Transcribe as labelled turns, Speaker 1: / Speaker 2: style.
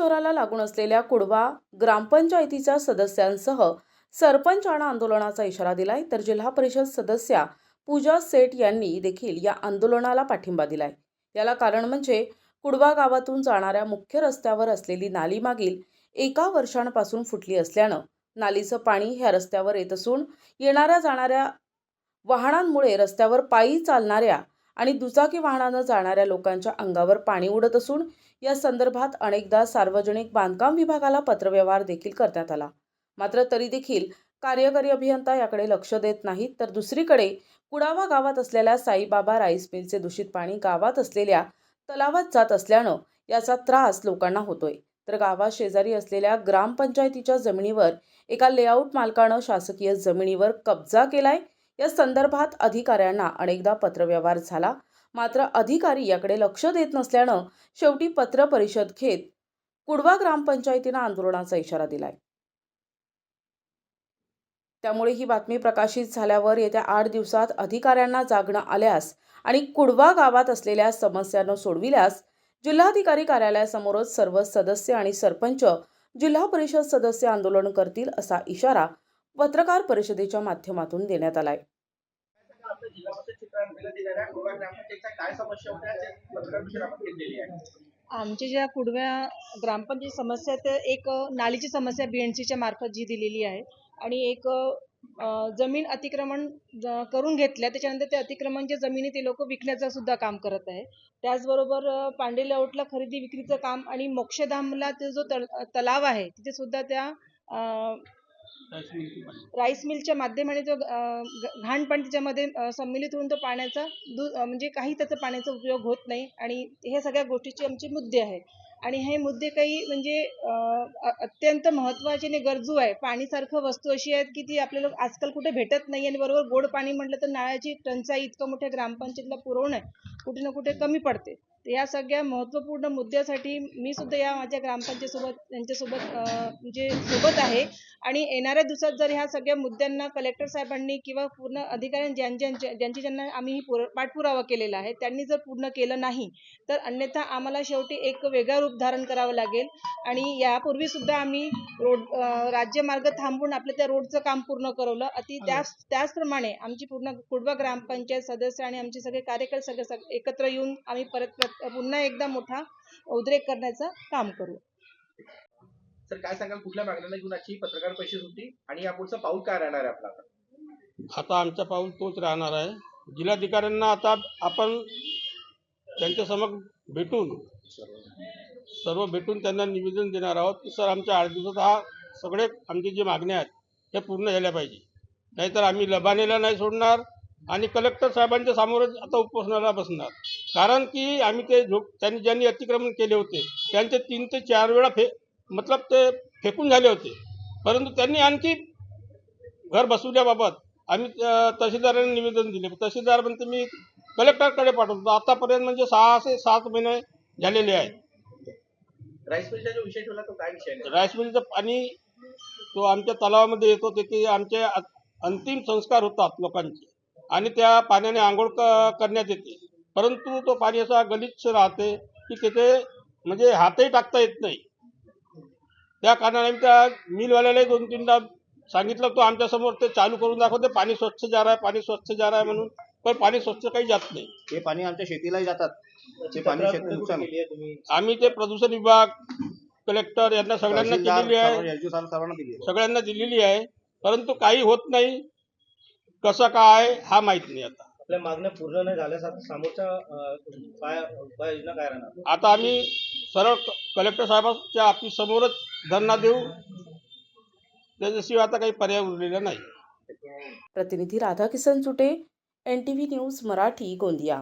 Speaker 1: शहराला लागून असलेल्या कुडवा ग्रामपंचायतीच्या सदस्यांसह सरपंचांना आंदोलनाचा इशारा दिलाय, तर जिल्हा परिषद सदस्या पूजा सेठ यांनी देखील या आंदोलनाला पाठिंबा दिलाय। याला कारण म्हणजे कुडवा गावातून जाणाऱ्या मुख्य रस्त्यावर असलेली नाली मागील एका वर्षांपासून फुटली असल्यानं नालीचं पाणी ह्या रस्त्यावर येत असून येणाऱ्या जाणाऱ्या वाहनांमुळे रस्त्यावर पायी चालणाऱ्या आणि दुचाकी वाहनानं जाणाऱ्या लोकांच्या अंगावर पाणी उडत असून या संदर्भात अनेकदा सार्वजनिक बांधकाम विभागाला पत्रव्यवहार देखील करण्यात आला। मात्र तरी देखील कार्यकारी अभियंता याकडे लक्ष देत नाहीत, तर दुसरीकडे कुडावा गावात असलेल्या साईबाबा राईस मिलचे दूषित पाणी गावात असलेल्या तलावात जात असल्यानं याचा त्रास लोकांना होतोय। तर गावात शेजारी असलेल्या ग्रामपंचायतीच्या जमिनीवर एका लेआउट मालकानं शासकीय जमिनीवर कब्जा केलाय। या संदर्भात अधिकाऱ्यांना अनेकदा पत्रव्यवहार झाला, मात्र अधिकारी याकडे लक्ष देत नसल्यानं शेवटी पत्र परिषद घेत कुडवा ग्रामपंचायतीनं आंदोलनाचा इशारा दिलाय। त्यामुळे ही बातमी प्रकाशित झाल्यावर येत्या 8 दिवसात अधिकाऱ्यांना जागणं आल्यास आणि कुडवा गावात असलेल्या समस्यांना सोडविल्यास जिल्हाधिकारी कार्यालयासमोरच सर्व सदस्य आणि सरपंच, जिल्हा परिषद सदस्य आंदोलन करतील असा इशारा पत्रकार परिषदेच्या माध्यमातून देण्यात आलाय।
Speaker 2: आमच्या ज्या कुडव्या ग्रामपंचायत समस्या तर एक नालीची समस्या बीएनसीच्या मार्फत जी दिलेली आहे आणि एक जमीन अतिक्रमण करून घेतल्या, त्याच्यानंतर ते अतिक्रमणच्या जमिनी ते लोक विकण्याचं सुद्धा काम करत आहे। त्याचबरोबर पांडे लेआउटला खरेदी विक्रीचं काम आणि मोक्षधामला ते जो तलाव आहे तिथे सुद्धा त्या राईस मिलच्या माध्यमाने जो घाण पाणी त्याच्यामध्ये सम्मिलित होऊन तो पाण्याचा म्हणजे काही त्याचा पाण्याचा उपयोग होत नाही आणि हे सगळ्या गोष्टीचे आमचे मुद्दे आहेत। आणि हे मुद्दे काही म्हणजे अत्यंत महत्त्वाचे आणि गरजू आहे। पाणीसारखं वस्तू अशी आहेत की ती आपल्याला आजकाल कुठे भेटत नाही आणि बरोबर गोड पाणी म्हटलं तर नाळाची टंचाई इतकं मोठ्या ग्रामपंचायतीला पुरवणं कुठे ना कुठे कमी पडते। या सगळ्या महत्त्वपूर्ण मुद्द्यासाठी मी सुद्धा या माझ्या ग्रामपंचायतीसोबत त्यांच्यासोबत म्हणजे सोबत आहे आणि येणाऱ्या दिवसात जर ह्या सगळ्या मुद्द्यांना कलेक्टर साहेबांनी किंवा पूर्ण अधिकाऱ्यांनी ज्यांना आम्ही पाठपुरावा केलेला आहे त्यांनी जर पूर्ण केलं नाही तर अन्यथा आम्हाला शेवटी एक वेगळं रूप धारण करावं लागेल। आणि यापूर्वी सुद्धा आम्ही राज्यमार्ग थांबवून आपल्या त्या रोडचं काम पूर्ण करवलं। त्याचप्रमाणे आमची पूर्ण कुडवा ग्रामपंचायत सदस्य आणि आमचे सगळे कार्यकर्ते सगळे एकत्र येऊन आम्ही परत पुन्हा एकदा मोठा उद्रेक करण्याचं काम करू।
Speaker 3: सर काय सांगाल, कुठल्या मागण्यांना घेऊन आजची पत्रकार परिषद होती आणि यापुढचं पाऊल काय राहणार आहे आपलं?
Speaker 4: आता आमचा पाऊल तोच राहणार आहे। जिल्हाधिकाऱ्यांना आता आपण त्यांच्या समोर सर्व भेटून त्यांना निवेदन देणार आहोत की सर आमच्या 8 दिवसात हा सगळे आमचे जे मागण्या आहेत हे पूर्ण झाल्या पाहिजे, नाहीतर आम्ही लबानेला नाही सोडणार आणि कलेक्टर साहेबांच्या समोरच आता उपोषणाला बसणार। कारण की आम्ही त्यांनी ज्यांनी अतिक्रमण केले होते त्यांचे 3 ते 4 वेळा मतलब ते फेकून झाले होते, परंतु त्यांनी आणखी घर बसवल्याबाबत आम्ही तहसीलदारांना निवेदन दिले। तहसीलदार म्हणते मी कलेक्टरकडे पाठवतो। आतापर्यंत म्हणजे 6 ते 7 महिने झालेले आहेत।
Speaker 3: राईस मिलचा जो विषय ठेवला तो काय विषय आहे?
Speaker 4: राईस मिलचं पाणी तो आमच्या तलावामध्ये येतो, तिथे आमचे अंतिम संस्कार होतात लोकांचे आणि त्या पाण्याने आंघोळ करण्यात येते, परंतु तो पाणी असा गलिच्छ राहते की तिथे म्हणजे हातही टाकता येत नाही। त्या कारणाने आम्ही त्या मिलवाल्याला 2-3दा सांगितलं, तो आमच्या समोर ते चालू करून दाखवते पाणी स्वच्छ जा रहा है, पाणी स्वच्छ जा रहा है म्हणून, पण पाणी स्वच्छ काही जात नाही।
Speaker 5: हे पाणी आमच्या शेतीलाही जातात, ते पाणी शेतीला नुकसान होतं।
Speaker 4: आम्ही ते प्रदूषण विभाग, कलेक्टर यांना सगळ्यांना दिलेली आहे, सगळ्यांना दिलेली आहे, परंतु काही होत नाही। कसं काय हा माहित नाही। आता
Speaker 5: आपल्या मागण्या पूर्ण नाही झाल्या, समोरच्या उपाययोजना काय राहणार?
Speaker 4: आता आम्ही सरळ कलेक्टर साहेबांच्या ऑफिस समोरच धरणा देऊ, त्याच्याशिवाय आता काही पर्याय उरलेला नाही।
Speaker 1: प्रतिनिधी राधाकिशन चुटे, NTV न्यूज मराठी, गोंदिया।